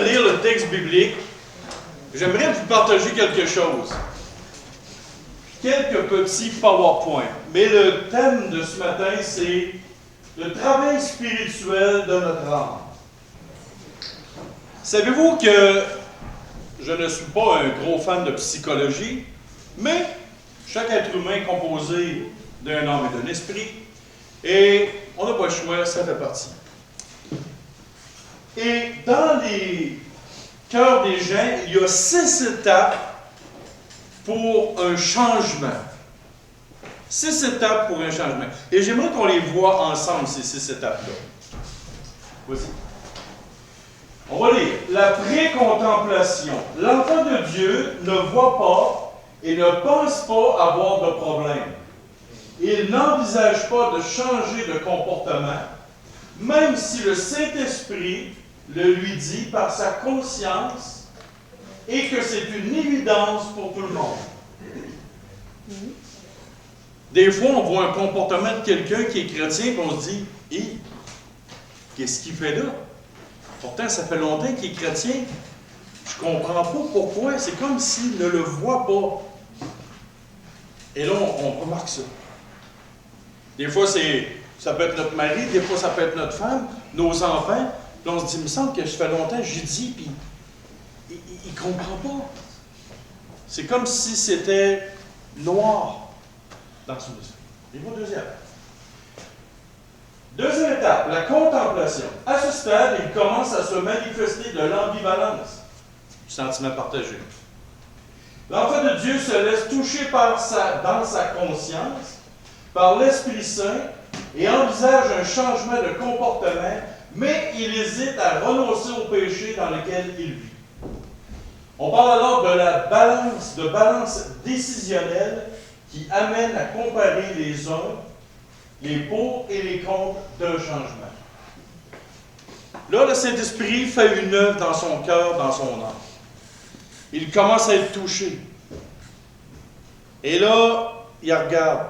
de lire le texte biblique, j'aimerais vous partager quelque chose. Quelques petits PowerPoint. Mais le thème de ce matin, c'est le travail spirituel de notre âme. Savez-vous que je ne suis pas un gros fan de psychologie, mais chaque être humain est composé d'un âme et d'un esprit, et on n'a pas le choix, ça fait partie. Et dans les cœurs des gens, il y a 6 étapes pour un changement. 6 étapes pour un changement. Et j'aimerais qu'on les voit ensemble, ces 6 étapes-là. Voici. On va lire. La précontemplation. L'enfant de Dieu ne voit pas et ne pense pas avoir de problème. Il n'envisage pas de changer de comportement, même si le Saint-Esprit le lui dit par sa conscience et que c'est une évidence pour tout le monde. Des fois, on voit un comportement de quelqu'un qui est chrétien et on se dit « Hé, qu'est-ce qu'il fait là? Pourtant, ça fait longtemps qu'il est chrétien. Je ne comprends pas pourquoi. C'est comme s'il ne le voit pas. » Et là, on remarque ça. Des fois, ça peut être notre mari, des fois, ça peut être notre femme, nos enfants. Là, on se dit, il me semble que ça fait longtemps que j'y dis, puis il ne comprend pas. C'est comme si c'était noir dans son esprit. Et vous, deuxième. Deuxième étape, la contemplation. À ce stade, il commence à se manifester de l'ambivalence du sentiment partagé. L'enfant de Dieu se laisse toucher dans sa conscience, par l'Esprit Saint, et envisage un changement de comportement, mais il hésite à renoncer au péché dans lequel il vit. On parle alors de la balance décisionnelle qui amène à comparer les pour et les contre d'un changement. Là, le Saint-Esprit fait une œuvre dans son cœur, dans son âme. Il commence à être touché. Et là, il regarde.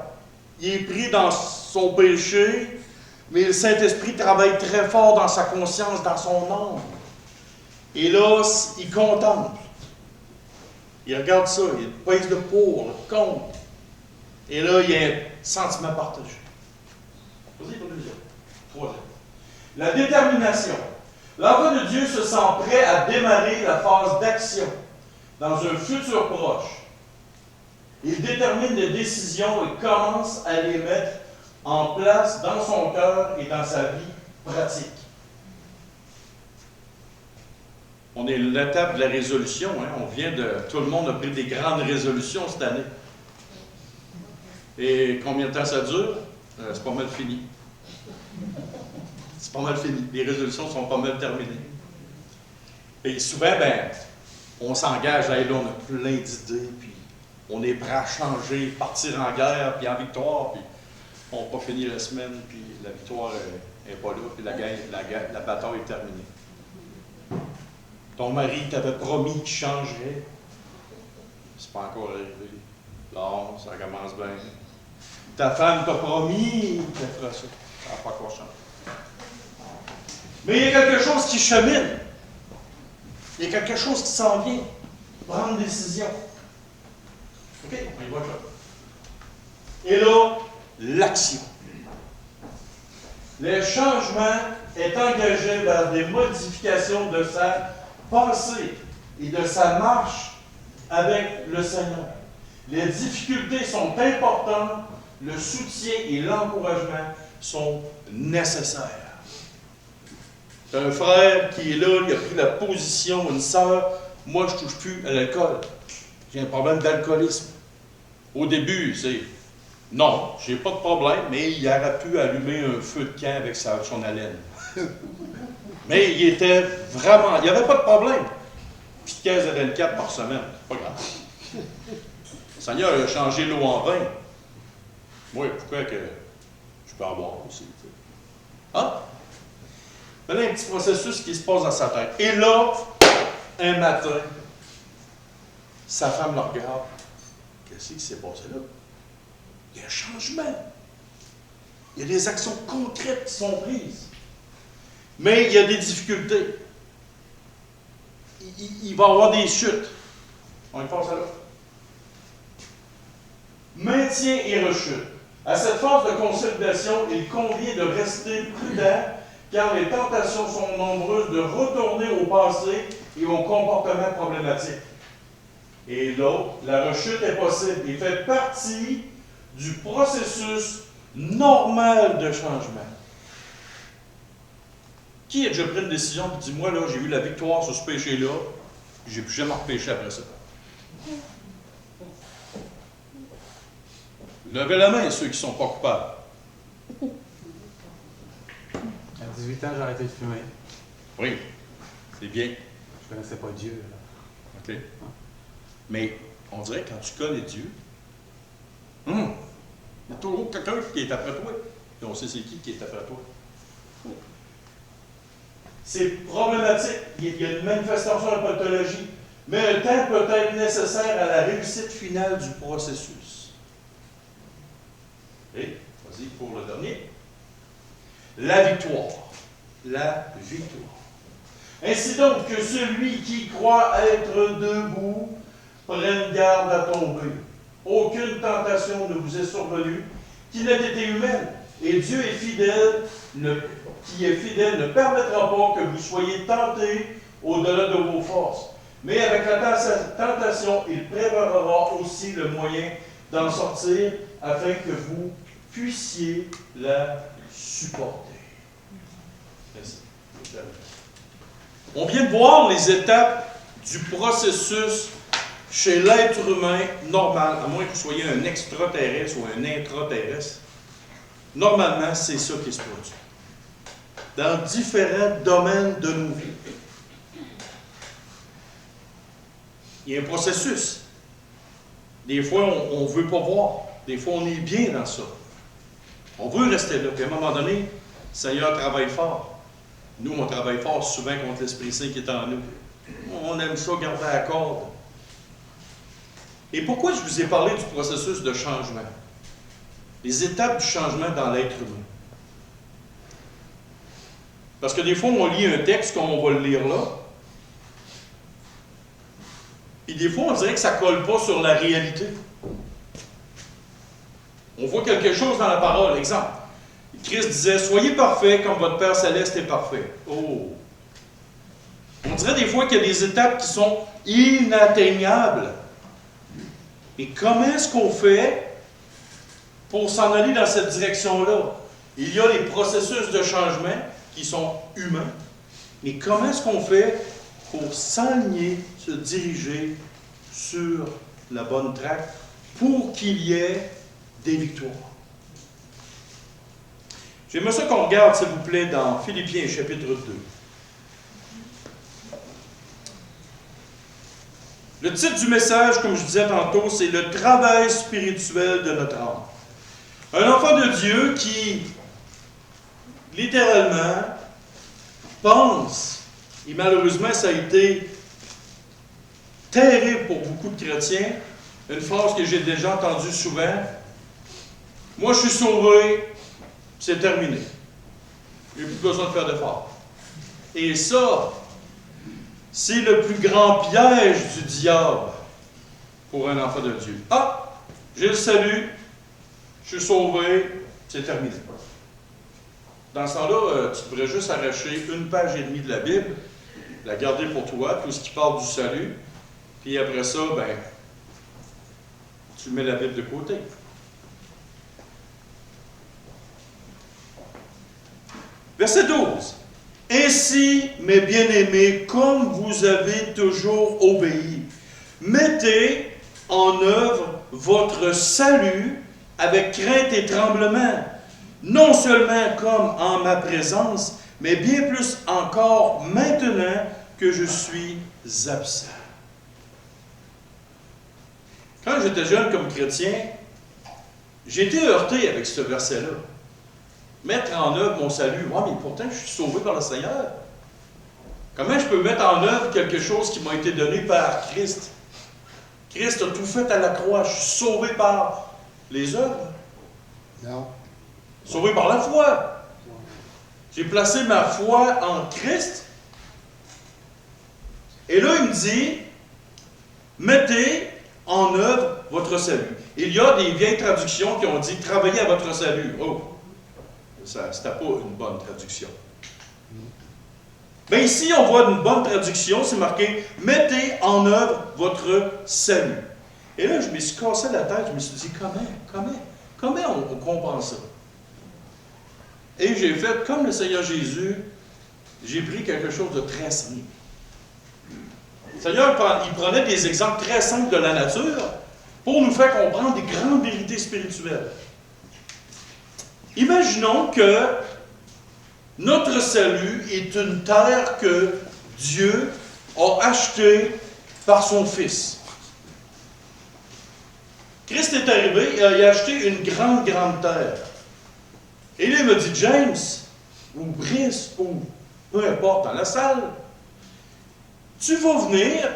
Il est pris dans son péché, mais le Saint-Esprit travaille très fort dans sa conscience, dans son âme. Et là, il contemple. Il regarde ça, il pèse le pour, le contre. Et là, il y a un sentiment partagé. Vas-y pour le deuxième. Troisième. La détermination. L'enfant de Dieu se sent prêt à démarrer la phase d'action dans un futur proche. Il détermine des décisions et commence à les mettre en place dans son cœur et dans sa vie pratique. On est à l'étape de la résolution. Tout le monde a pris des grandes résolutions cette année. Et combien de temps ça dure? C'est pas mal fini. C'est pas mal fini. Les résolutions sont pas mal terminées. Et souvent, on s'engage, là, on a plein d'idées, puis on est prêt à changer, partir en guerre, puis en victoire, puis on n'a pas fini la semaine, puis la victoire n'est pas là, puis la bataille est terminée. Ton mari t'avait promis qu'il changerait. C'est pas encore arrivé. Là, ça commence bien. Ta femme t'a promis qu'elle fera ça. Ça n'a pas encore changé. Mais il y a quelque chose qui chemine. Il y a quelque chose qui s'en vient. Prendre une décision. OK? On y va là. Et là, l'action. Le changement est engagé vers des modifications de sa pensée et de sa marche avec le Seigneur. Les difficultés sont importantes, le soutien et l'encouragement sont nécessaires. Un frère qui est là, il a pris la position, une sœur, moi je ne touche plus à l'alcool. J'ai un problème d'alcoolisme. Au début, c'est non, j'ai pas de problème, mais il aurait pu allumer un feu de camp avec son haleine. Mais il était vraiment, il n'y avait pas de problème. Petite 15 à 24 par semaine, c'est pas grave. Le Seigneur a changé l'eau en vin. Moi, pourquoi que je peux en boire aussi? Ah? Il y a un petit processus qui se passe dans sa tête. Et là, un matin, sa femme le regarde. Qu'est-ce qui s'est passé là? Il y a un changement. Il y a des actions concrètes qui sont prises. Mais il y a des difficultés. il va y avoir des chutes. On y passe à là. Maintien et rechute. À cette phase de consolidation, il convient de rester prudent car les tentations sont nombreuses de retourner au passé et aux comportements problématiques. Et l'autre, la rechute est possible et fait partie du processus normal de changement. Qui a déjà pris une décision et dit, moi, là, j'ai eu la victoire sur ce péché-là, puis j'ai plus jamais repêché après ça? Levez la main, ceux qui ne sont pas coupables. À 18 ans, j'ai arrêté de fumer. Oui, c'est bien. Je ne connaissais pas Dieu. Là. OK. Mais on dirait que quand tu connais Dieu, il y a toujours quelqu'un qui est après toi. Et on sait c'est qui est après toi. C'est problématique. Il y a une manifestation de pathologie. Mais un temps peut être nécessaire à la réussite finale du processus. Et, vas-y pour le dernier. La victoire. La victoire. Ainsi donc que celui qui croit être debout prenne garde à tomber. Aucune tentation ne vous est survenue qui n'ait été humaine. Et Dieu est fidèle, qui est fidèle ne permettra pas que vous soyez tentés au-delà de vos forces. Mais avec la tentation, il préparera aussi le moyen d'en sortir afin que vous puissiez la supporter. Merci. On vient de voir les étapes du processus chez l'être humain normal, à moins que vous soyez un extraterrestre ou un intraterrestre. Normalement, c'est ça qui se produit. Dans différents domaines de nos vies. Il y a un processus. Des fois, on ne veut pas voir. Des fois, on est bien dans ça. On veut rester là. Puis à un moment donné, le Seigneur travaille fort. Nous, on travaille fort souvent contre l'Esprit Saint qui est en nous. On aime ça, garder la corde. Et pourquoi je vous ai parlé du processus de changement? Les étapes du changement dans l'être humain. Parce que des fois, on lit un texte comme on va le lire là. Et des fois, on dirait que ça ne colle pas sur la réalité. On voit quelque chose dans la parole. Exemple, Christ disait, « Soyez parfaits comme votre Père Céleste est parfait. » Oh! On dirait des fois qu'il y a des étapes qui sont inatteignables. Et comment est-ce qu'on fait pour s'en aller dans cette direction-là? Il y a les processus de changement qui sont humains. Mais comment est-ce qu'on fait pour s'aligner, se diriger sur la bonne traque pour qu'il y ait des victoires? J'aimerais ça qu'on regarde, s'il vous plaît, dans Philippiens, chapitre 2. Le titre du message, comme je disais tantôt, c'est « Le travail spirituel de notre âme ». Un enfant de Dieu qui, littéralement, pense, et malheureusement ça a été terrible pour beaucoup de chrétiens, une phrase que j'ai déjà entendue souvent, « Moi je suis sauvé, c'est terminé. Il n'y a plus besoin de faire d'efforts. » Et ça, c'est le plus grand piège du diable pour un enfant de Dieu. Ah, j'ai le salut, je suis sauvé, c'est terminé. Dans ce temps-là, tu devrais juste arracher 1,5 page de la Bible, la garder pour toi, tout ce qui parle du salut, puis après ça, ben, tu mets la Bible de côté. Verset 12. Ainsi, mes bien-aimés, comme vous avez toujours obéi, mettez en œuvre votre salut avec crainte et tremblement, non seulement comme en ma présence, mais bien plus encore maintenant que je suis absent. Quand j'étais jeune comme chrétien, j'ai été heurté avec ce verset-là. Mettre en œuvre mon salut. Ouais, mais pourtant, je suis sauvé par le Seigneur. Comment je peux mettre en œuvre quelque chose qui m'a été donné par Christ? Christ a tout fait à la croix. Je suis sauvé par les œuvres. Non. Sauvé par la foi. J'ai placé ma foi en Christ. Et là, il me dit, mettez en œuvre votre salut. Il y a des vieilles traductions qui ont dit, travaillez à votre salut. Oh, ça, c'était pas une bonne traduction. Mais ici, on voit une bonne traduction, c'est marqué, mettez en œuvre votre salut. Et là, je me suis cassé la tête, je me suis dit, comment on comprend ça? Et j'ai fait, comme le Seigneur Jésus, j'ai pris quelque chose de très simple. Le Seigneur, il prenait des exemples très simples de la nature pour nous faire comprendre des grandes vérités spirituelles. Imaginons que notre salut est une terre que Dieu a achetée par son Fils. Christ est arrivé et a acheté une grande terre. Et là, il me dit, James, ou Brice, ou peu importe, dans la salle, tu vas venir,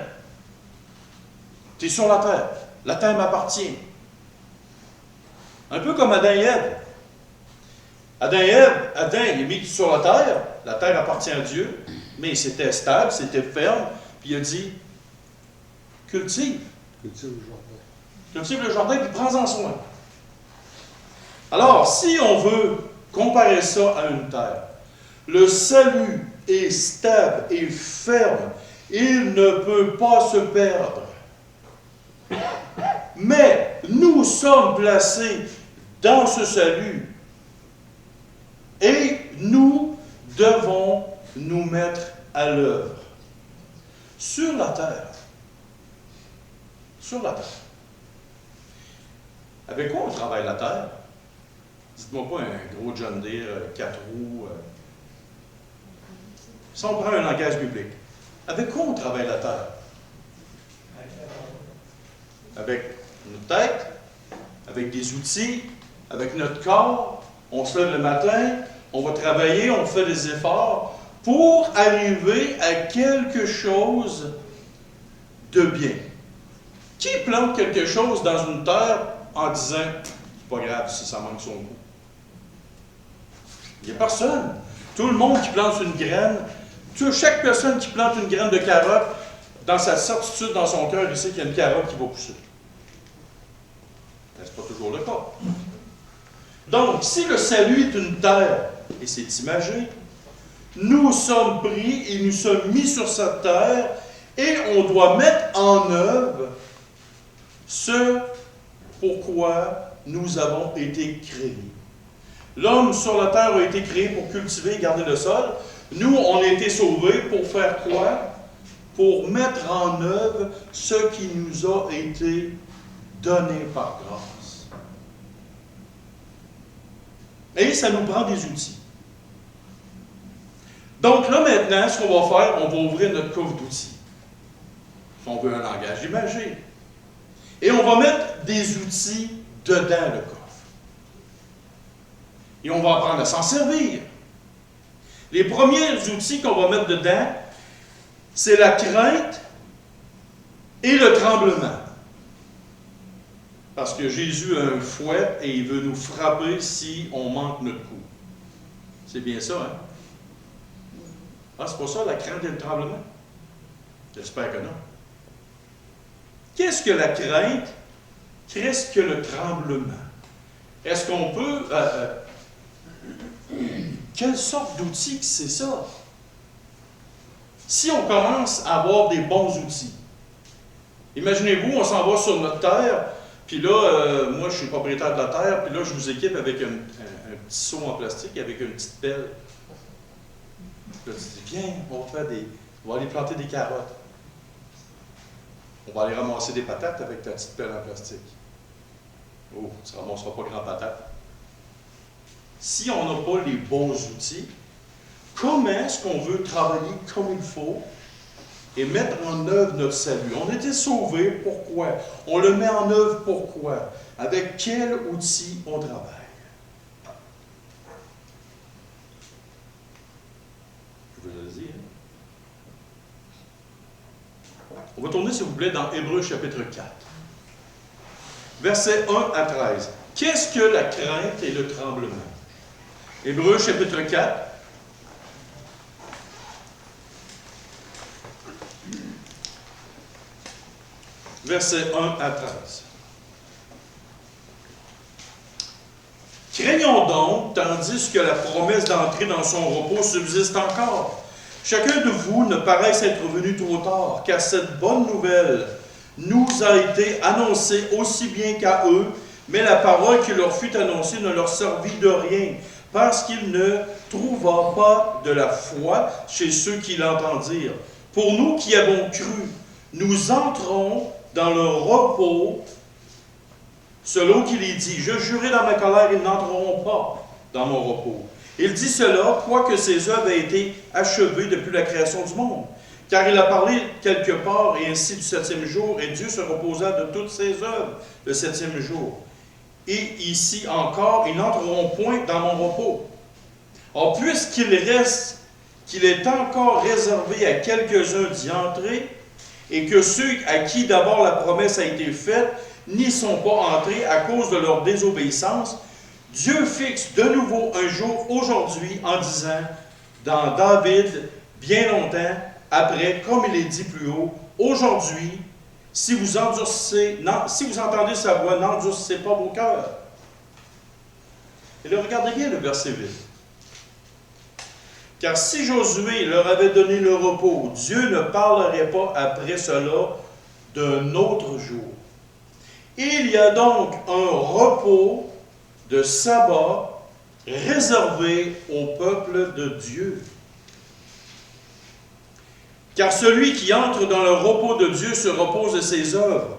tu es sur la terre. La terre m'appartient. Un peu comme Adam et Ève. Adam il est mis sur la terre appartient à Dieu, mais c'était stable, c'était ferme, puis il a dit, cultive le jardin, puis prends-en soin. Alors, si on veut comparer ça à une terre, le salut est stable et ferme, il ne peut pas se perdre. Mais nous sommes placés dans ce salut et nous devons nous mettre à l'œuvre. Sur la terre. Sur la terre. Avec quoi on travaille la terre? Dites-moi pas un gros John Deere, 4 roues. Si on prend un langage biblique, avec quoi on travaille la terre? Avec notre tête, avec des outils, avec notre corps. On se lève le matin, on va travailler, on fait des efforts pour arriver à quelque chose de bien. Qui plante quelque chose dans une terre en disant « c'est pas grave si ça manque son goût ». Il n'y a personne. Tout le monde qui plante une graine, chaque personne qui plante une graine de carotte, dans sa certitude, dans son cœur, il sait qu'il y a une carotte qui va pousser. Mais ce n'est pas toujours le cas. Donc, si le salut est une terre, et c'est imagé, nous sommes pris et nous sommes mis sur cette terre et on doit mettre en œuvre ce pourquoi nous avons été créés. L'homme sur la terre a été créé pour cultiver et garder le sol. Nous, on a été sauvés pour faire quoi? Pour mettre en œuvre ce qui nous a été donné par grâce. Et ça nous prend des outils. Donc là, maintenant, ce qu'on va faire, on va ouvrir notre coffre d'outils. Si on veut un langage imagé. Et on va mettre des outils dedans le coffre. Et on va apprendre à s'en servir. Les premiers outils qu'on va mettre dedans, c'est la crainte et le tremblement. Parce que Jésus a un fouet et il veut nous frapper si on manque notre coup. C'est bien ça, hein? Ah, c'est pas ça la crainte et le tremblement? J'espère que non. Qu'est-ce que la crainte? Qu'est-ce que le tremblement? Est-ce qu'on peut... quelle sorte d'outils que c'est ça? Si on commence à avoir des bons outils, imaginez-vous, on s'en va sur notre terre, puis là, moi je suis propriétaire de la terre, puis là je vous équipe avec un petit seau en plastique, avec une petite pelle. Là, tu dis, viens, on va aller planter des carottes. On va aller ramasser des patates avec ta petite pelle en plastique. Oh, tu ne ramasseras pas grand patate. Si on n'a pas les bons outils, comment est-ce qu'on veut travailler comme il faut et mettre en œuvre notre salut? On était sauvés, pourquoi? On le met en œuvre, pourquoi? Avec quel outil on travaille? Je vous le dis. On va tourner, s'il vous plaît, dans Hébreux chapitre 4. Versets 1 à 13. Qu'est-ce que la crainte et le tremblement? Hébreux chapitre 4. versets 1 à 13. Craignons donc, tandis que la promesse d'entrer dans son repos subsiste encore. Chacun de vous ne paraisse être venu trop tard, car cette bonne nouvelle nous a été annoncée aussi bien qu'à eux, mais la parole qui leur fut annoncée ne leur servit de rien, parce qu'ils ne trouva pas de la foi chez ceux qui l'entendirent. Pour nous qui avons cru, nous entrons dans le repos, selon qu'il est dit, « Je jurai dans ma colère, ils n'entreront pas dans mon repos. » Il dit cela, quoique ses œuvres aient été achevées depuis la création du monde. Car il a parlé quelque part, et ainsi du septième jour, et Dieu se reposa de toutes ses œuvres le septième jour. Et ici encore, ils n'entreront point dans mon repos. Or, puisqu'il reste, qu'il est encore réservé à quelques-uns d'y entrer, et que ceux à qui d'abord la promesse a été faite n'y sont pas entrés à cause de leur désobéissance, Dieu fixe de nouveau un jour aujourd'hui en disant, dans David, bien longtemps après, comme il est dit plus haut, aujourd'hui, si vous entendez sa voix, n'endurcissez pas vos cœurs. Et là, regardez bien le verset 8. Car si Josué leur avait donné le repos, Dieu ne parlerait pas après cela d'un autre jour. Il y a donc un repos de sabbat réservé au peuple de Dieu. Car celui qui entre dans le repos de Dieu se repose de ses œuvres,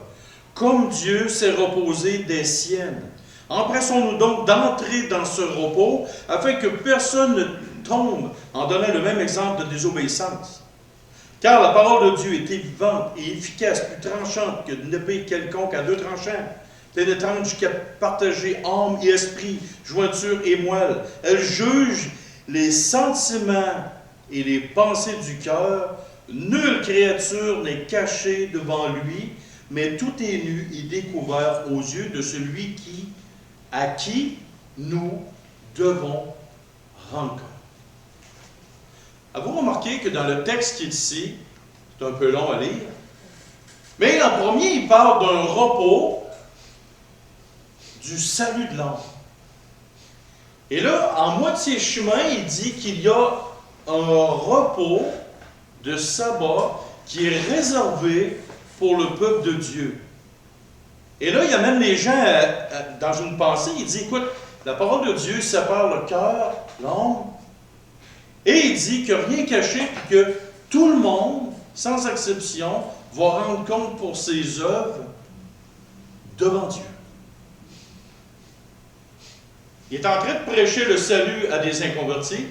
comme Dieu s'est reposé des siennes. Empressons-nous donc d'entrer dans ce repos, afin que personne ne tombe en donnant le même exemple de désobéissance. Car la parole de Dieu est vivante et efficace, plus tranchante que d'une épée quelconque à deux tranchants, pénétrante jusqu'à partager âme et esprit, jointure et moelle. Elle juge les sentiments et les pensées du cœur. Nulle créature n'est cachée devant lui, mais tout est nu et découvert aux yeux de celui à qui nous devons rendre compte. Avez-vous remarqué que dans le texte qui est ici, c'est un peu long à lire, mais en premier, il parle d'un repos du salut de l'homme. Et là, en moitié chemin, il dit qu'il y a un repos de sabbat qui est réservé pour le peuple de Dieu. Et là, il amène les gens dans une pensée, il dit, écoute, la parole de Dieu sépare le cœur, l'homme, et il dit que rien caché, puis que tout le monde, sans exception, va rendre compte pour ses œuvres devant Dieu. Il est en train de prêcher le salut à des inconvertis,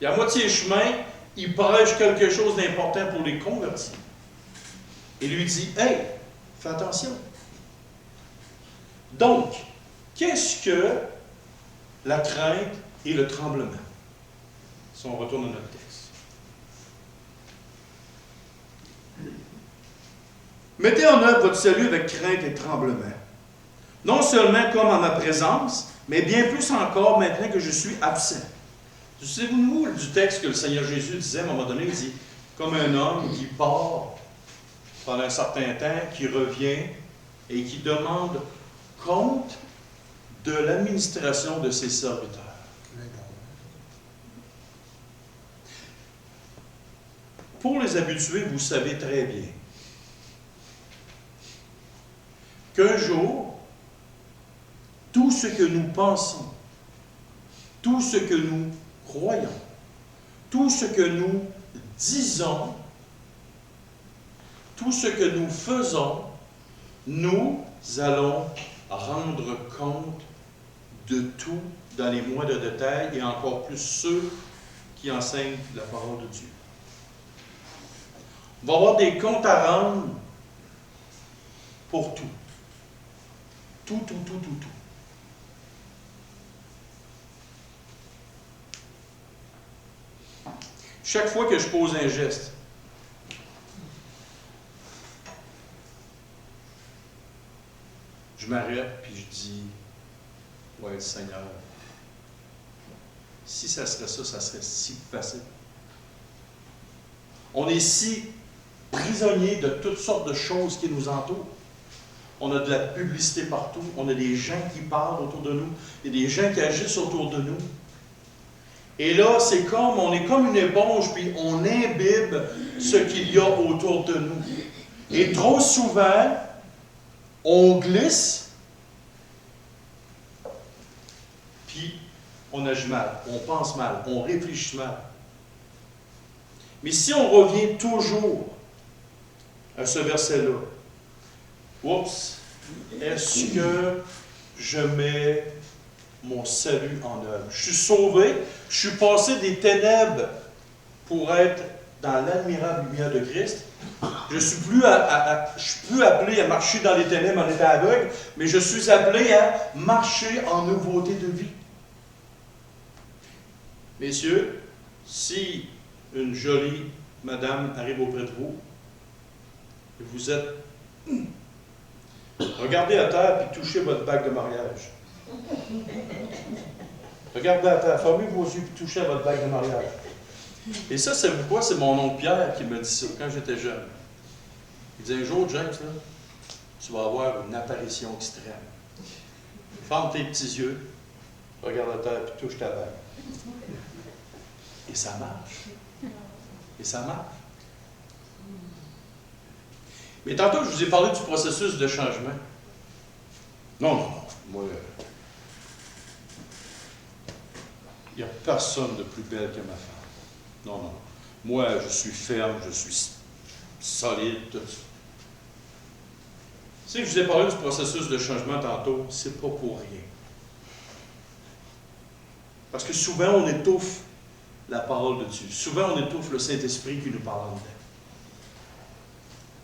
et à moitié chemin, il prêche quelque chose d'important pour les convertis. Il lui dit, « Hey, fais attention. » Donc, qu'est-ce que la crainte et le tremblement? Si on retourne à notre texte. Mettez en œuvre votre salut avec crainte et tremblement. Non seulement comme en ma présence, mais bien plus encore maintenant que je suis absent. Souvenez-vous du texte que le Seigneur Jésus disait à un moment donné, il dit, comme un homme qui part pendant un certain temps, qui revient et qui demande compte de l'administration de ses serviteurs. Pour les habitués, vous savez très bien qu'un jour, tout ce que nous pensons, tout ce que nous croyons, tout ce que nous disons, tout ce que nous faisons, nous allons rendre compte de tout dans les moindres détails et encore plus ceux qui enseignent la parole de Dieu. On va avoir des comptes à rendre pour tout. Tout. Chaque fois que je pose un geste, je m'arrête puis je dis, ouais, Seigneur, si ça serait ça, ça serait si facile. On est si prisonniers de toutes sortes de choses qui nous entourent. On a de la publicité partout, on a des gens qui parlent autour de nous, il y a des gens qui agissent autour de nous. Et là, on est comme une éponge, puis on imbibe ce qu'il y a autour de nous. Et trop souvent, on glisse, puis on agit mal, on pense mal, on réfléchit mal. Mais si on revient toujours à ce verset-là, oups, est-ce que je mets mon salut en œuvre? Je suis sauvé, je suis passé des ténèbres pour être dans l'admirable lumière de Christ. Je ne suis plus appelé à marcher dans les ténèbres en étant aveugle, mais je suis appelé à marcher en nouveauté de vie. Messieurs, si une jolie madame arrive auprès de vous, et vous êtes... Regardez à terre et touchez votre bague de mariage. Regardez à terre, fermez vos yeux et touchez à votre bague de mariage. Et ça, c'est quoi? C'est mon oncle Pierre qui me dit ça quand j'étais jeune. Il dit un jour, James, là, tu vas avoir une apparition extrême. Ferme tes petits yeux, regarde à terre et touche ta bague. Et ça marche. Et ça marche. Mais tantôt, je vous ai parlé du processus de changement. Non. Moi, il n'y a personne de plus belle que ma femme. Non. Moi, je suis ferme, je suis solide, tout ça. Tu sais, je vous ai parlé du processus de changement tantôt, c'est pas pour rien. Parce que souvent, on étouffe la parole de Dieu. Souvent, on étouffe le Saint-Esprit qui nous parle en dedans.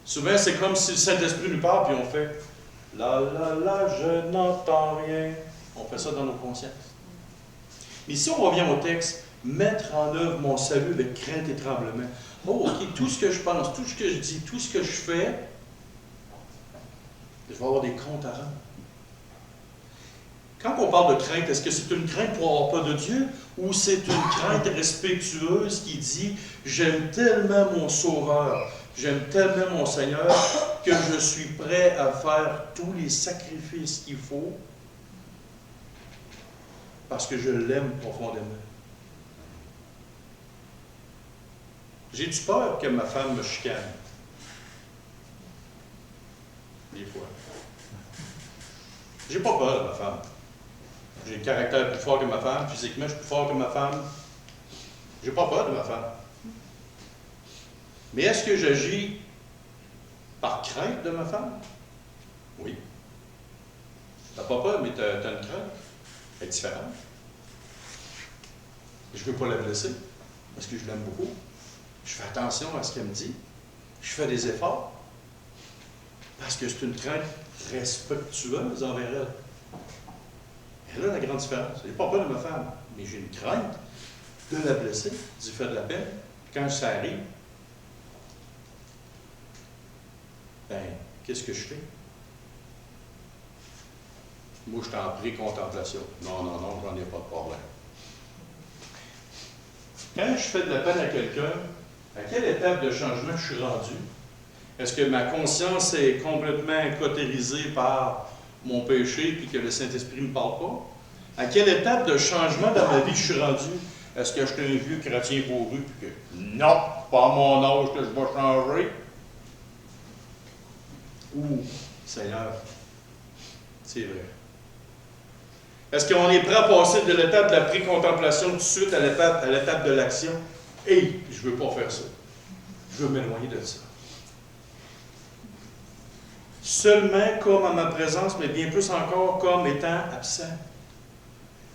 Souvent, c'est comme si le Saint-Esprit nous parle, puis on fait « La, je n'entends rien ». On fait ça dans nos consciences. Mais si on revient au texte, « Mettre en œuvre mon salut avec crainte et tremblement ». Oh, OK, tout ce que je pense, tout ce que je dis, tout ce que je fais, je vais avoir des comptes à rendre. Quand on parle de crainte, est-ce que c'est une crainte pour avoir peur de Dieu ou c'est une crainte respectueuse qui dit « J'aime tellement mon Sauveur, j'aime tellement mon Seigneur que je suis prêt à faire tous les sacrifices qu'il faut parce que je l'aime profondément. » J'ai-tu peur que ma femme me chicane? Des fois. J'ai pas peur de ma femme. J'ai le caractère plus fort que ma femme, physiquement je suis plus fort que ma femme. J'ai pas peur de ma femme. Mais est-ce que j'agis par crainte de ma femme? Oui. Tu n'as pas peur, mais tu as une crainte. Elle est différente. Je ne veux pas la blesser, parce que je l'aime beaucoup. Je fais attention à ce qu'elle me dit. Je fais des efforts, parce que c'est une crainte respectueuse envers elle. Et là, la grande différence. Je n'ai pas peur de ma femme, mais j'ai une crainte de la blesser, d'y faire de la peine. Quand ça arrive, ben, qu'est-ce que je fais? Moi, je suis en pré-contemplation. Non, j'en ai pas de problème. Quand je fais de la peine à quelqu'un, à quelle étape de changement je suis rendu? Est-ce que ma conscience est complètement cautérisée par mon péché puis que le Saint-Esprit ne me parle pas? À quelle étape de changement dans ma vie je suis rendu? Est-ce que je suis un vieux chrétien bourru puis que non, pas à mon âge que je vais changer? Ou, Seigneur, c'est vrai. Est-ce qu'on est prêt à passer de l'étape de la pré-contemplation tout de suite à l'étape de l'action? Hey, je ne veux pas faire ça. Je veux m'éloigner de ça. Seulement comme à ma présence, mais bien plus encore comme étant absent.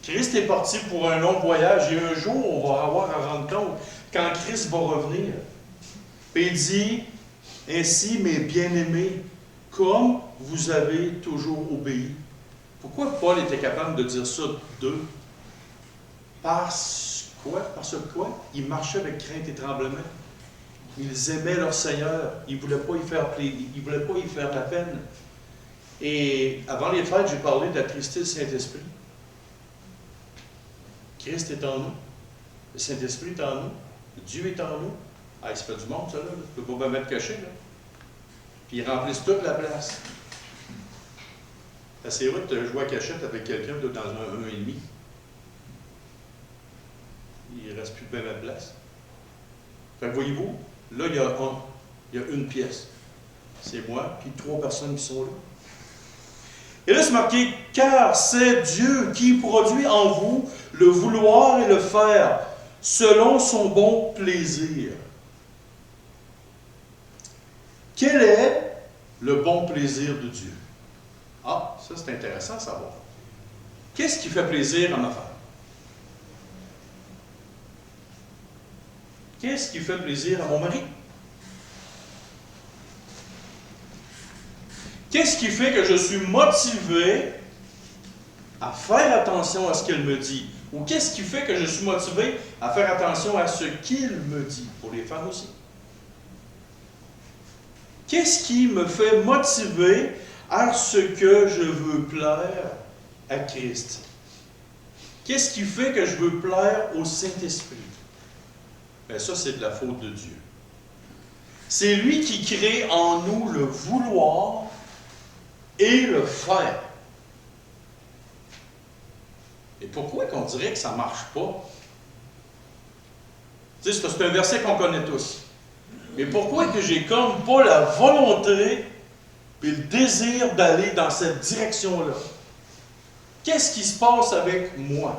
Christ est parti pour un long voyage et un jour, on va avoir à rendre compte quand Christ va revenir. Et il dit, ainsi, mes bien-aimés, comme vous avez toujours obéi. Pourquoi Paul était capable de dire ça d'eux? Parce quoi? Ils marchaient avec crainte et tremblement. Ils aimaient leur Seigneur. Ils ne voulaient pas y faire plaisir. Ils ne voulaient pas y faire la peine. Et avant les fêtes, j'ai parlé d'attrister le Saint-Esprit. Christ est en nous. Le Saint-Esprit est en nous. Dieu est en nous. Ah, il se fait du monde, ça, là. Tu peux pas me mettre caché, là. Puis ils remplissent toute la place. C'est vrai que tu joues à cachette avec quelqu'un dans un 1,5. Il ne reste plus de bien de place. Fait que voyez-vous, là, il y a une pièce. C'est moi, puis 3 personnes qui sont là. Et là, c'est marqué, car c'est Dieu qui produit en vous le vouloir et le faire, selon son bon plaisir. Quel est le bon plaisir de Dieu? Ah, ça c'est intéressant à savoir. Qu'est-ce qui fait plaisir à ma femme? Qu'est-ce qui fait plaisir à mon mari? Qu'est-ce qui fait que je suis motivé à faire attention à ce qu'elle me dit? Ou qu'est-ce qui fait que je suis motivé à faire attention à ce qu'il me dit? Pour les femmes aussi. Qu'est-ce qui me fait motiver à ce que je veux plaire à Christ? Qu'est-ce qui fait que je veux plaire au Saint-Esprit? Bien, ça, c'est de la faute de Dieu. C'est lui qui crée en nous le vouloir et le faire. Et pourquoi qu'on dirait que ça ne marche pas? Tu sais, c'est un verset qu'on connaît tous. Mais pourquoi que j'ai comme pas la volonté et le désir d'aller dans cette direction-là? Qu'est-ce qui se passe avec moi?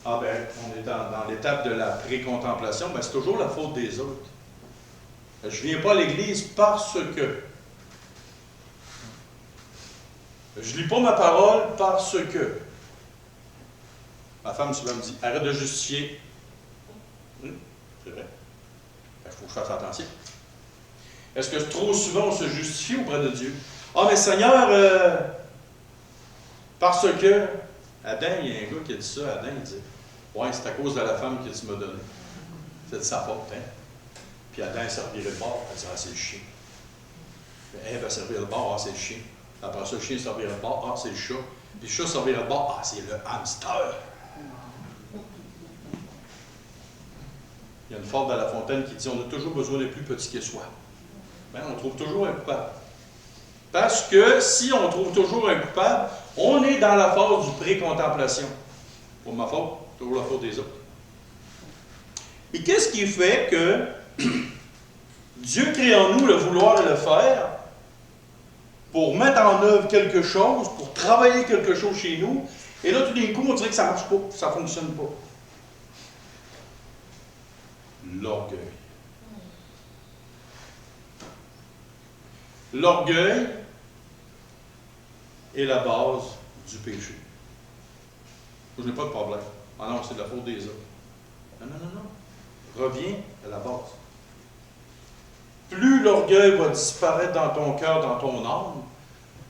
Ah ben, on est dans l'étape de la pré-contemplation, ben c'est toujours la faute des autres. Je ne viens pas à l'Église parce que. Je ne lis pas ma parole parce que. Ma femme souvent me dit, arrête de justifier. C'est vrai. Il faut que je fasse attention. Est-ce que trop souvent on se justifie auprès de Dieu? Ah, mais Seigneur, parce que. Adam, il y a un gars qui a dit ça. Adam, il dit, ouais, c'est à cause de la femme que tu m'as donnée. C'est de sa faute, hein? Puis Adam, il servirait le bord. Il dit, ah, c'est le chien. Ève va servir le bord, ah, c'est le chien. Après ça, le chien servira le bord, ah, c'est le chat. Puis le chat servira le bord, ah, c'est le hamster. Il y a une fable de La Fontaine qui dit, on a toujours besoin des plus petits que soi. Ben, on trouve toujours un coupable. Parce que si on trouve toujours un coupable, on est dans la phase du pré-contemplation. Pour ma faute, toujours la faute des autres. Et qu'est-ce qui fait que Dieu crée en nous le vouloir et le faire pour mettre en œuvre quelque chose, pour travailler quelque chose chez nous, et là, tout d'un coup, on dirait que ça ne marche pas, ça ne fonctionne pas. L'orgueil. L'orgueil est la base du péché. Je n'ai pas de problème. Ah non, c'est de la faute des autres. Non, non, non, non. Reviens à la base. Plus l'orgueil va disparaître dans ton cœur, dans ton âme,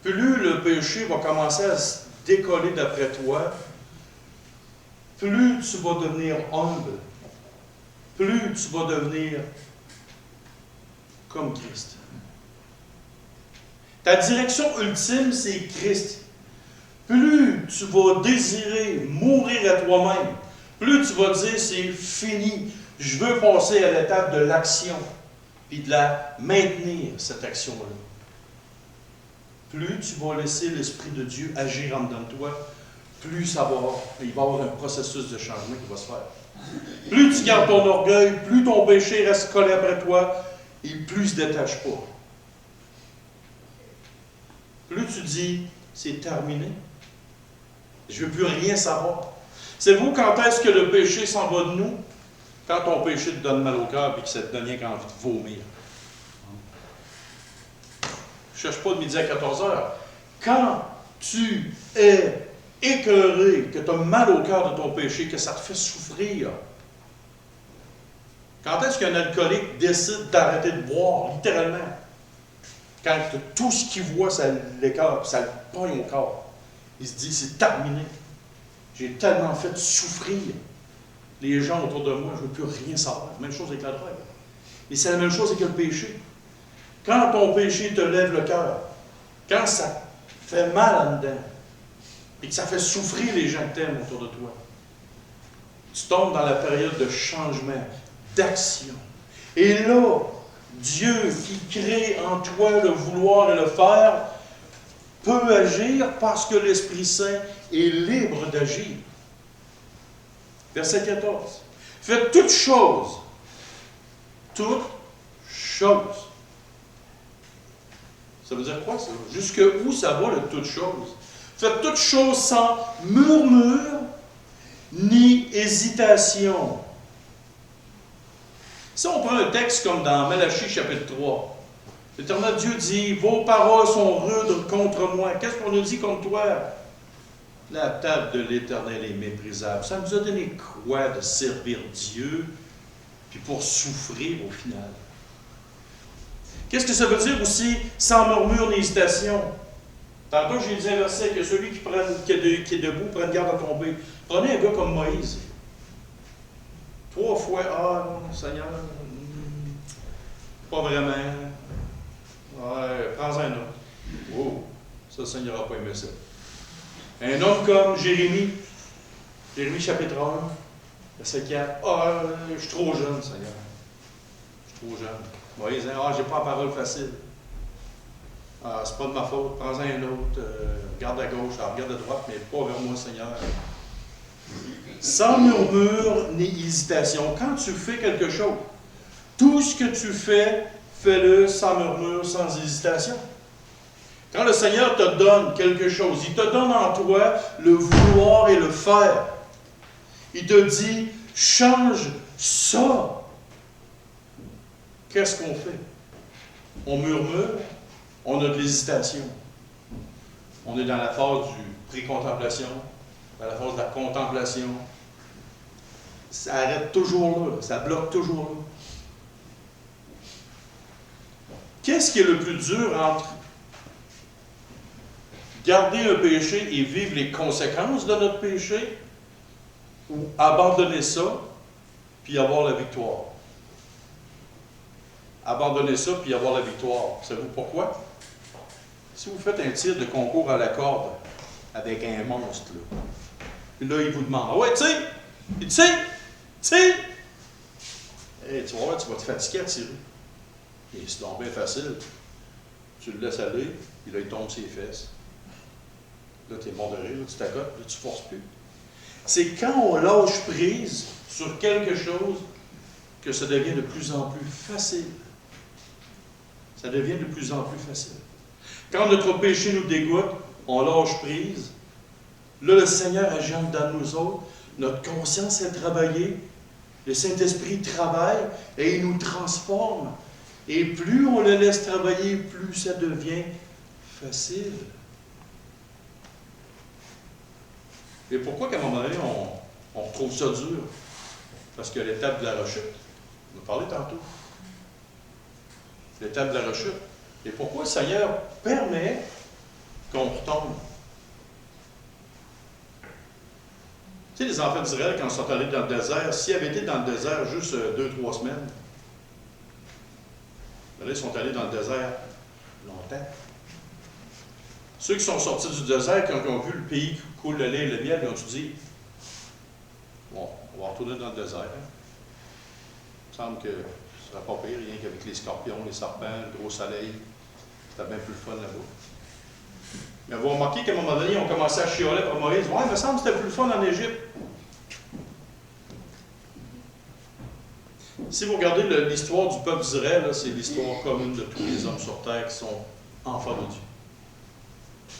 plus le péché va commencer à se décoller d'après toi, plus tu vas devenir humble, plus tu vas devenir comme Christ. Ta direction ultime, c'est Christ. Plus tu vas désirer mourir à toi-même, plus tu vas dire, c'est fini, je veux passer à l'étape de l'action, puis de la maintenir, cette action-là. Plus tu vas laisser l'Esprit de Dieu agir en dedans de toi, plus il va y avoir un processus de changement qui va se faire. Plus tu gardes ton orgueil, plus ton péché reste collé après toi, et plus il ne se détache pas. Plus tu dis, c'est terminé, je ne veux plus rien savoir. Savez-vous quand est-ce que le péché s'en va de nous? Quand ton péché te donne mal au cœur et que ça te donne rien qu'envie de vomir. Je ne cherche pas de midi à 14 heures. Quand tu es écœuré, que tu as mal au cœur de ton péché, que ça te fait souffrir, quand est-ce qu'un alcoolique décide d'arrêter de boire, littéralement? Quand tout ce qu'il voit, ça l'écœure, ça le pogne au corps. Il se dit, c'est terminé. J'ai tellement fait souffrir les gens autour de moi, je ne veux plus rien savoir. Même chose avec la drogue. Et c'est la même chose avec le péché. Quand ton péché te lève le cœur, quand ça fait mal en dedans, et que ça fait souffrir les gens que tu aimes autour de toi, tu tombes dans la période de changement, d'action. Et là, Dieu qui crée en toi le vouloir et le faire peut agir parce que l'Esprit Saint est libre d'agir. Verset 14. Faites toutes choses. Toutes choses. Ça veut dire quoi, ça? Jusque où ça va, le toutes choses? Faites toutes choses sans murmure ni hésitation. Si on prend un texte comme dans Malachie chapitre 3, l'Éternel Dieu dit, vos paroles sont rudes contre moi. Qu'est-ce qu'on nous dit contre toi? La table de l'Éternel est méprisable. Ça nous a donné quoi de servir Dieu, puis pour souffrir au final? Qu'est-ce que ça veut dire aussi, sans murmure ni hésitation? Tantôt, j'ai dit un verset que celui qui est debout prenne garde à tomber. Prenez un gars comme Moïse. 3 fois, ah non, Seigneur, pas vraiment. Ouais, prends un autre. Oh, ça, le Seigneur n'aura pas aimé ça. Un homme comme Jérémie, Jérémie chapitre 1, verset 4, ah, je suis trop jeune, Seigneur. Je suis trop jeune. Moïse, ah, j'ai pas la parole facile. Ah, c'est pas de ma faute, prends un autre, regarde à gauche, regarde à droite, mais pas vers moi, Seigneur. Sans murmure ni hésitation. Quand tu fais quelque chose, tout ce que tu fais, fais-le sans murmure, sans hésitation. Quand le Seigneur te donne quelque chose, il te donne en toi le vouloir et le faire. Il te dit, change ça. Qu'est-ce qu'on fait? On murmure, on a de l'hésitation. On est dans la phase du pré-contemplation, dans la phase de la contemplation. Ça arrête toujours là, ça bloque toujours là. Qu'est-ce qui est le plus dur entre garder un péché et vivre les conséquences de notre péché ou abandonner ça puis avoir la victoire? Abandonner ça puis avoir la victoire. Savez-vous pourquoi? Si vous faites un tir de concours à la corde avec un monstre, là, puis là, il vous demande, ah ouais, tu sais, hey, tu vas voir, tu vas te fatiguer à tirer. Et c'est donc bien facile. Tu le laisses aller, puis là, il tombe ses fesses. Là, tu es mort de rire, là, tu t'accotes, là, tu ne forces plus. C'est quand on lâche prise sur quelque chose que ça devient de plus en plus facile. Ça devient de plus en plus facile. Quand notre péché nous dégoûte, on lâche prise. Là, le Seigneur agit dans nous autres. Notre conscience est travaillée. Le Saint-Esprit travaille et il nous transforme. Et plus on le laisse travailler, plus ça devient facile. Et pourquoi qu'à un moment donné, on trouve ça dur? Parce que l'étape de la rechute, on a parlé tantôt. L'étape de la rechute. Et pourquoi le Seigneur permet qu'on retombe? Tu sais, les enfants d'Israël, quand ils sont allés dans le désert, s'ils avaient été dans le désert juste 2-3 semaines, là, ils sont allés dans le désert longtemps. Ceux qui sont sortis du désert, quand ils ont vu le pays qui coule le lait et le miel, ils ont dit, bon, on va retourner dans le désert. Hein. Il me semble que ce ne sera pas pire, rien qu'avec les scorpions, les serpents, le gros soleil. C'était bien plus le fun là-bas. Mais vous remarquez qu'à un moment donné, ils ont commencé à chioler pour Moïse. Ouais, il me semble que c'était plus le fun en Égypte. Si vous regardez l'histoire du peuple d'Israël, c'est l'histoire commune de tous les hommes sur terre qui sont enfants de Dieu.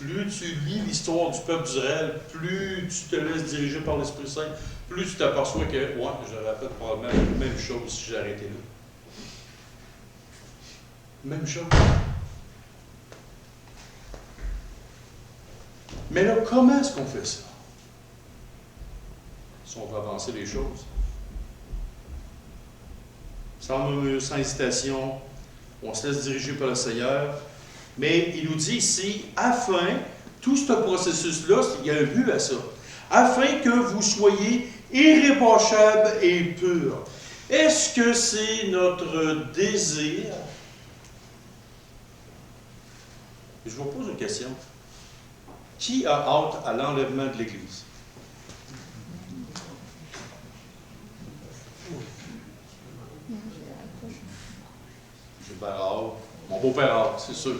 Plus tu lis l'histoire du peuple d'Israël, plus tu te laisses diriger par l'Esprit Saint, plus tu t'aperçois que, ouais, j'aurais fait probablement la même chose si j'avais arrêté là. Même chose. Mais là, comment est-ce qu'on fait ça? Si on veut avancer les choses. Sans murmure, sans hésitation, on se laisse diriger par le Seigneur. Mais il nous dit ici, afin, tout ce processus-là, il y a un but à ça, afin que vous soyez irréprochables et purs. Est-ce que c'est notre désir? Je vous pose une question. Qui a hâte à l'enlèvement de l'Église? père Hall, mon beau-père Hall, c'est sûr.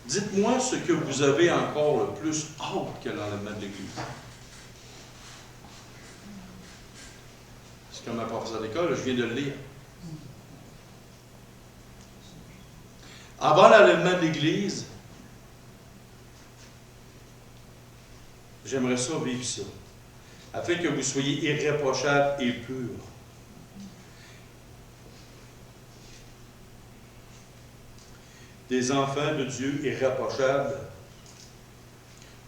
Dites-moi ce que vous avez encore le plus hâte que l'enlèvement de l'Église. C'est comme un professeur d'école, je viens de le lire. Avant l'enlèvement de l'Église, j'aimerais ça vivre ça, afin que vous soyez irréprochables et purs. Des enfants de Dieu irréprochables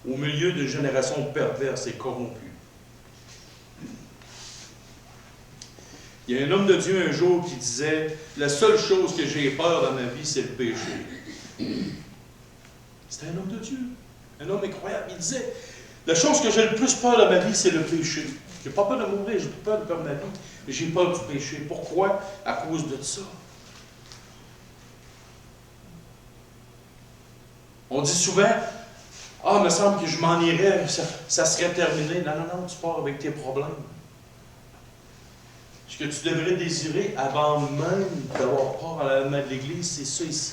au milieu d'une génération perverse et corrompue. Il y a un homme de Dieu un jour qui disait « La seule chose que j'ai peur dans ma vie, c'est le péché. » C'était un homme de Dieu, un homme incroyable. Il disait « La chose que j'ai le plus peur dans ma vie, c'est le péché. Je n'ai pas peur de mourir, je n'ai pas peur de perdre ma vie, mais j'ai peur du péché. Pourquoi? À cause de ça. » On dit souvent, « Ah, il me semble que je m'en irais, ça serait terminé. » Non, non, non, tu pars avec tes problèmes. Ce que tu devrais désirer avant même d'avoir part à l'enlèvement de l'Église, c'est ça ici.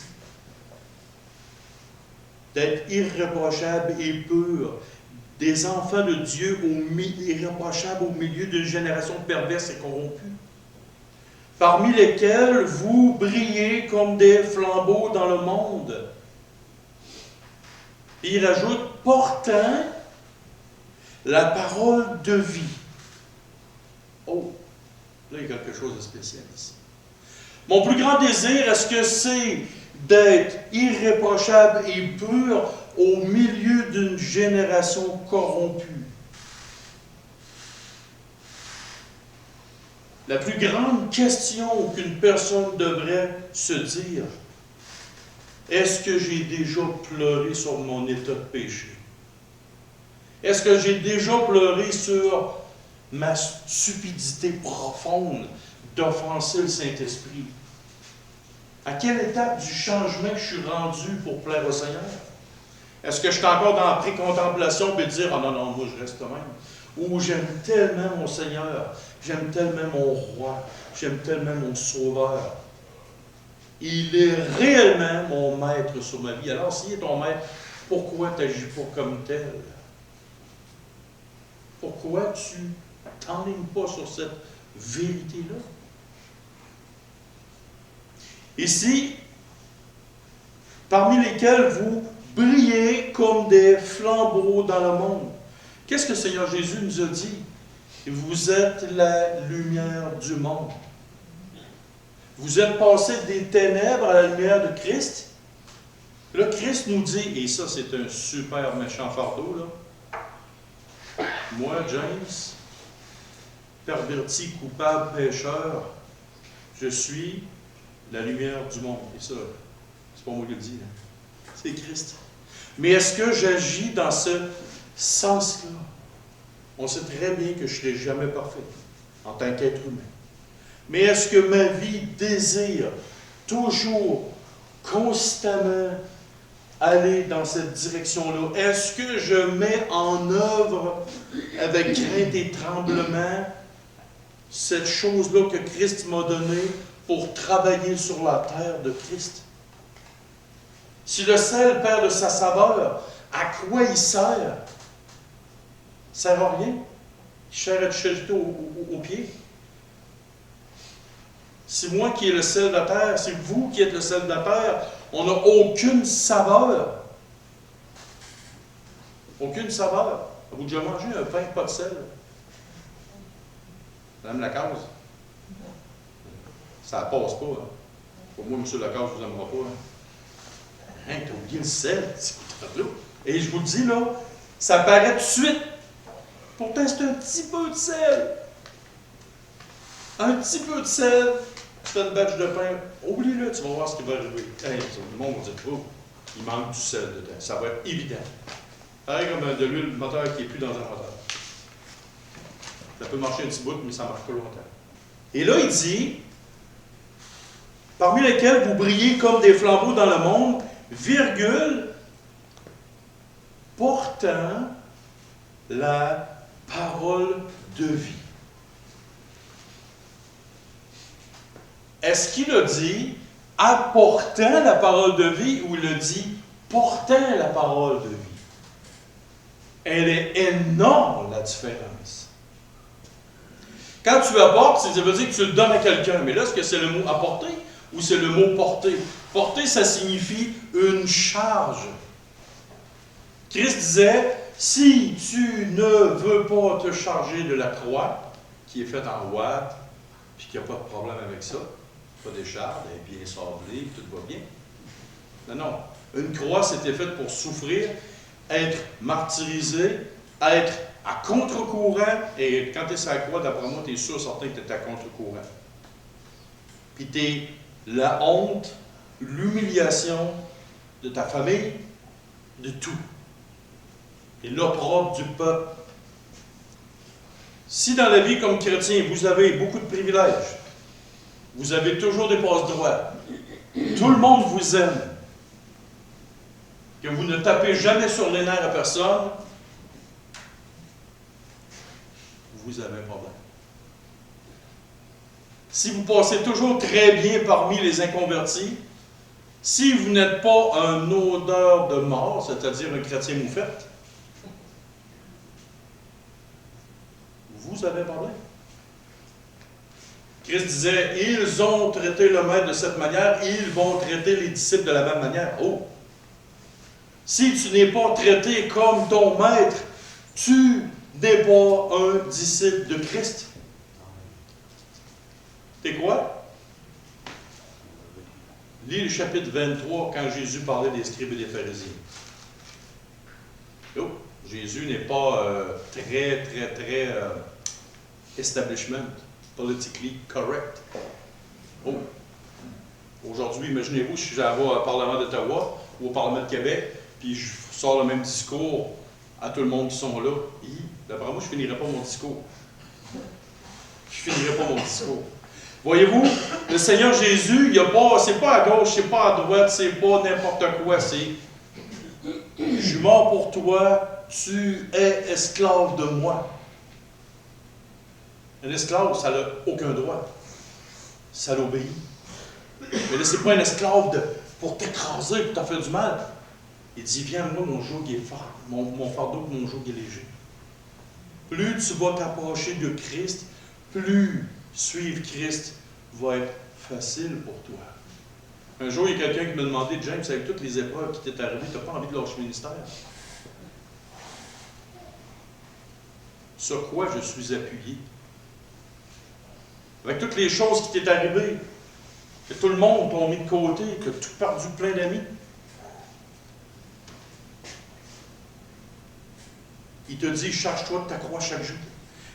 D'être irréprochable et pur. Des enfants de Dieu irréprochables au milieu d'une génération perverse et corrompue. Parmi lesquels vous brillez comme des flambeaux dans le monde. Et il rajoute, portant la parole de vie. Oh, là, il y a quelque chose de spécial ici. Mon plus grand désir, est-ce que c'est d'être irréprochable et pur au milieu d'une génération corrompue? La plus grande question qu'une personne devrait se dire, est-ce que j'ai déjà pleuré sur mon état de péché? Est-ce que j'ai déjà pleuré sur ma stupidité profonde d'offenser le Saint-Esprit? À quelle étape du changement je suis rendu pour plaire au Seigneur? Est-ce que je suis encore dans la pré-contemplation et dire « Ah non, non, moi je reste même. » Ou « J'aime tellement mon Seigneur, j'aime tellement mon Roi, j'aime tellement mon Sauveur. » Il est réellement mon maître sur ma vie. Alors, s'il est ton maître, pourquoi tu n'agis pas comme tel? Pourquoi tu t'enlignes pas sur cette vérité-là? Ici, parmi lesquels vous brillez comme des flambeaux dans le monde. Qu'est-ce que le Seigneur Jésus nous a dit? Vous êtes la lumière du monde. Vous êtes passé des ténèbres à la lumière de Christ. Là, Christ nous dit, et ça c'est un super méchant fardeau, là. Moi, James, perverti, coupable, pécheur, je suis la lumière du monde. Et ça, c'est pas moi qui le dis, là. C'est Christ. Mais est-ce que j'agis dans ce sens-là? On sait très bien que je ne serai jamais parfait en tant qu'être humain. Mais est-ce que ma vie désire toujours, constamment, aller dans cette direction-là? Est-ce que je mets en œuvre, avec crainte et tremblement, cette chose-là que Christ m'a donnée pour travailler sur la terre de Christ? Si le sel perd de sa saveur, à quoi il sert? Il ne sert à rien. Il sert à être jeté aux pieds. C'est moi qui ai le sel de la terre, c'est vous qui êtes le sel de la terre. On n'a aucune saveur. Aucune saveur. Avez-vous déjà mangé un pain pas de sel? Madame Lacaze? Ça ne passe pas. Hein? Pour moi, M. Lacaze ne vous aimera pas. Hein? Hein, t'as oublié le sel. Et je vous le dis, là, ça paraît tout de suite. Pourtant, c'est un petit peu de sel. Un petit peu de sel. Tu fais une batch de pain, oublie-le, tu vas voir ce qui va arriver. Hey, le monde va dire, oh, il manque du sel dedans. Ça va être évident. Pareil comme de l'huile moteur qui n'est plus dans un moteur. Ça peut marcher un petit bout, mais ça ne marche pas longtemps. Et là, il dit, parmi lesquels vous brillez comme des flambeaux dans le monde, virgule, portant la parole de vie. est-ce qu'il a dit apportant la parole de vie ou il a dit portant la parole de vie? Elle est énorme, la différence. Quand tu apportes, ça veut dire que tu le donnes à quelqu'un. Mais là, est-ce que c'est le mot apporter ou c'est le mot porter? Porter, ça signifie une charge. Christ disait, si tu ne veux pas te charger de la croix, qui est faite en ouate, puis qu'il n'y a pas de problème avec ça, pas d'écharpe, elle est bien sablée, tout va bien. Non, non. Une croix, c'était faite pour souffrir, être martyrisé, être à contre-courant, et quand tu es sur la croix, d'après moi, tu es sûr certain que tu es à contre-courant. Puis tu es la honte, l'humiliation de ta famille, de tout. Et l'opprobre du peuple. Si dans la vie comme chrétien, vous avez beaucoup de privilèges, vous avez toujours des passe-droits, tout le monde vous aime, que vous ne tapez jamais sur les nerfs à personne, vous avez un problème. Si vous passez toujours très bien parmi les inconvertis, si vous n'êtes pas un odeur de mort, c'est-à-dire un chrétien moufette, vous avez un problème. Christ disait, ils ont traité le maître de cette manière, ils vont traiter les disciples de la même manière. Oh! Si tu n'es pas traité comme ton maître, tu n'es pas un disciple de Christ. T'es quoi? Lis le chapitre 23 quand Jésus parlait des scribes et des pharisiens. Oh, Jésus n'est pas très establishment, politically correct. Oh! Aujourd'hui, imaginez-vous, si j'avais au Parlement d'Ottawa ou au Parlement de Québec, puis je sors le même discours à tout le monde qui sont là. D'après moi, je ne finirais pas mon discours. Je ne finirais pas mon discours. Voyez-vous, le Seigneur Jésus, c'est pas à gauche, c'est pas à droite, c'est pas n'importe quoi, c'est « Je suis mort pour toi, tu es esclave de moi ». Un esclave, ça n'a aucun droit. Ça l'obéit. Mais là, ce n'est pas un esclave pour t'écraser, pour te faire du mal. Il dit, viens à moi, mon joug est fort, mon fardeau, mon joug est léger. Plus tu vas t'approcher de Christ, plus suivre Christ va être facile pour toi. Un jour, il y a quelqu'un qui m'a demandé, James, avec toutes les épreuves qui t'est arrivées, tu n'as pas envie de lâcher le ministère? Sur quoi je suis appuyé? Avec toutes les choses qui t'est arrivées, que tout le monde t'a mis de côté, que tu as perdu plein d'amis. Il te dit, charge-toi de ta croix chaque jour.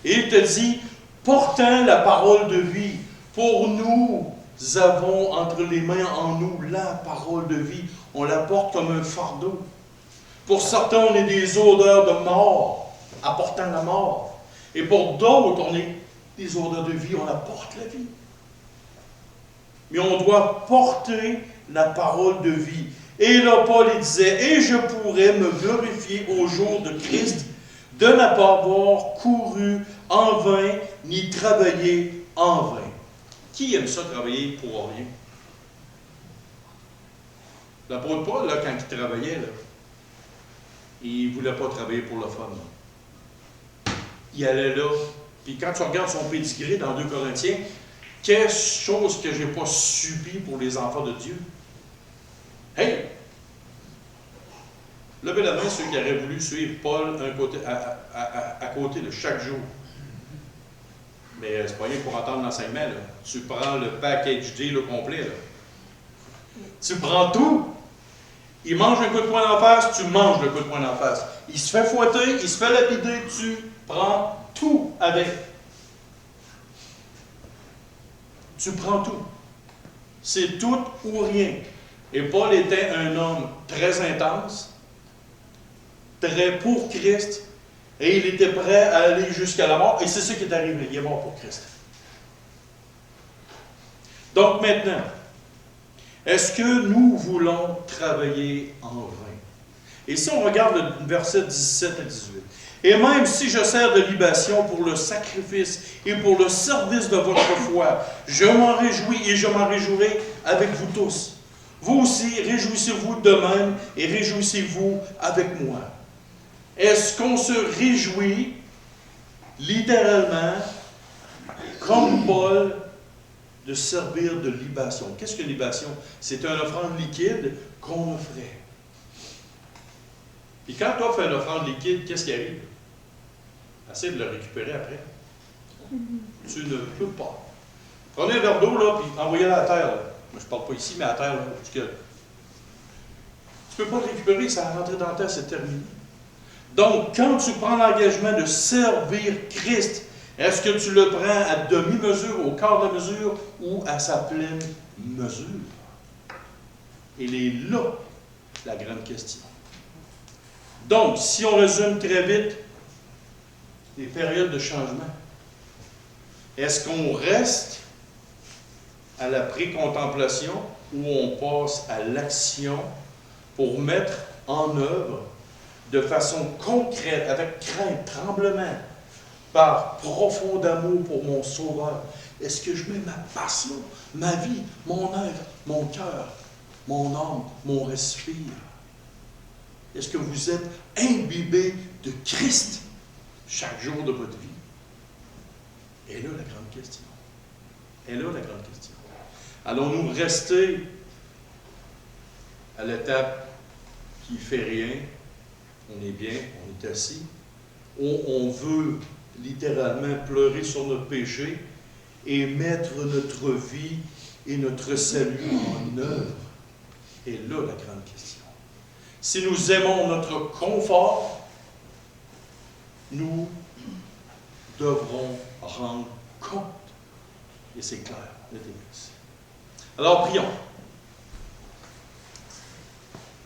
Et il te dit, portant la parole de vie, pour nous avons entre les mains en nous la parole de vie. On la porte comme un fardeau. Pour certains, on est des odeurs de mort, apportant la mort. Et pour d'autres, on est des odeurs de vie, on apporte la vie. Mais on doit porter la parole de vie. Et là, Paul il disait, et je pourrais me glorifier au jour de Christ de ne pas avoir couru en vain, ni travaillé en vain. Qui aime ça travailler pour rien? L'apôtre Paul, là, quand il travaillait, là, il ne voulait pas travailler pour le fun. Là. Il allait là. Puis quand tu regardes son pédigré dans 2 Corinthiens, quelle chose que je n'ai pas subi pour les enfants de Dieu. Hey! Levez la main ceux qui auraient voulu suivre Paul à côté de chaque jour. Mais c'est pas rien pour entendre l'enseignement. Là. Tu prends le package D, le complet. Là. Tu prends tout. Il mange un coup de poing d'en face, tu manges le coup de poing d'en face. Il se fait fouetter, il se fait lapider, tu prends tout avec. Tu prends tout. C'est tout ou rien. Et Paul était un homme très intense, très pour Christ, et il était prêt à aller jusqu'à la mort, et c'est ce qui est arrivé, il est mort pour Christ. Donc maintenant, est-ce que nous voulons travailler en vain? Et si on regarde le verset 17 à 18, « Et même si je sers de libation pour le sacrifice et pour le service de votre foi, je m'en réjouis et je m'en réjouirai avec vous tous. Vous aussi, réjouissez-vous de même et réjouissez-vous avec moi. » Est-ce qu'on se réjouit littéralement, comme Paul, de servir de libation? Qu'est-ce que libation? C'est une offrande liquide qu'on offrait. Puis quand tu offres une offrande liquide, qu'est-ce qui arrive? Essaye de le récupérer après. Tu ne peux pas. Prenez un verre d'eau, là, puis envoyez-le à la terre. Là. Je ne parle pas ici, mais à terre, là, parce que tu ne peux pas le récupérer, ça va rentrer dans la terre, c'est terminé. Donc, quand tu prends l'engagement de servir Christ, est-ce que tu le prends à demi-mesure, au quart de mesure, ou à sa pleine mesure? Il est là, la grande question. Donc, si on résume très vite, les périodes de changement, est-ce qu'on reste à la précontemplation ou on passe à l'action pour mettre en œuvre de façon concrète, avec crainte, tremblement, par profond amour pour mon Sauveur? Est-ce que je mets ma passion, ma vie, mon œuvre, mon cœur, mon âme, mon respire? Est-ce que vous êtes imbibé de Christ chaque jour de votre vie? Et là, la grande question. Et là, la grande question. Allons-nous rester à l'étape qui ne fait rien? On est bien, on est assis. On veut littéralement pleurer sur notre péché et mettre notre vie et notre salut en œuvre. Et là, la grande question. Si nous aimons notre confort, nous devrons rendre compte. Et c'est clair, net et précis. Alors, prions.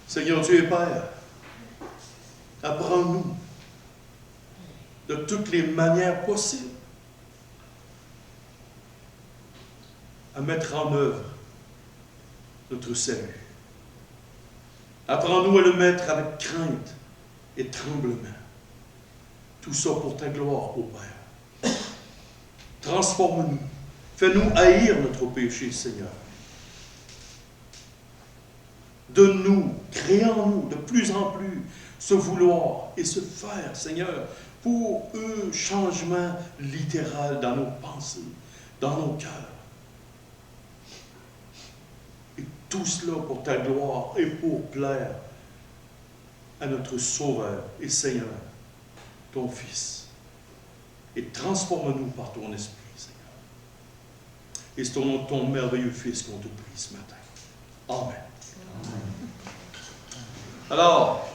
Seigneur Dieu et Père, apprends-nous de toutes les manières possibles à mettre en œuvre notre salut. Apprends-nous à le mettre avec crainte et tremblement. Tout ça pour ta gloire, ô Père. Transforme-nous. Fais-nous haïr notre péché, Seigneur. Donne-nous, crée en nous de plus en plus ce vouloir et ce faire, Seigneur, pour un changement littéral dans nos pensées, dans nos cœurs. Et tout cela pour ta gloire et pour plaire à notre Sauveur et Seigneur, ton Fils. Et transforme-nous par ton Esprit, Seigneur. Et c'est au nom de ton merveilleux Fils qu'on te prie ce matin. Amen. Amen. Alors,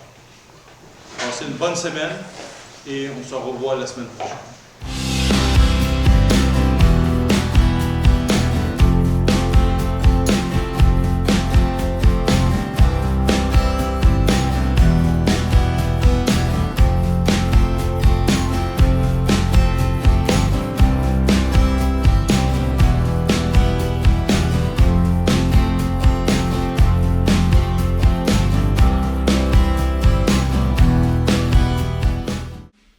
passez une bonne semaine et on se revoit la semaine prochaine.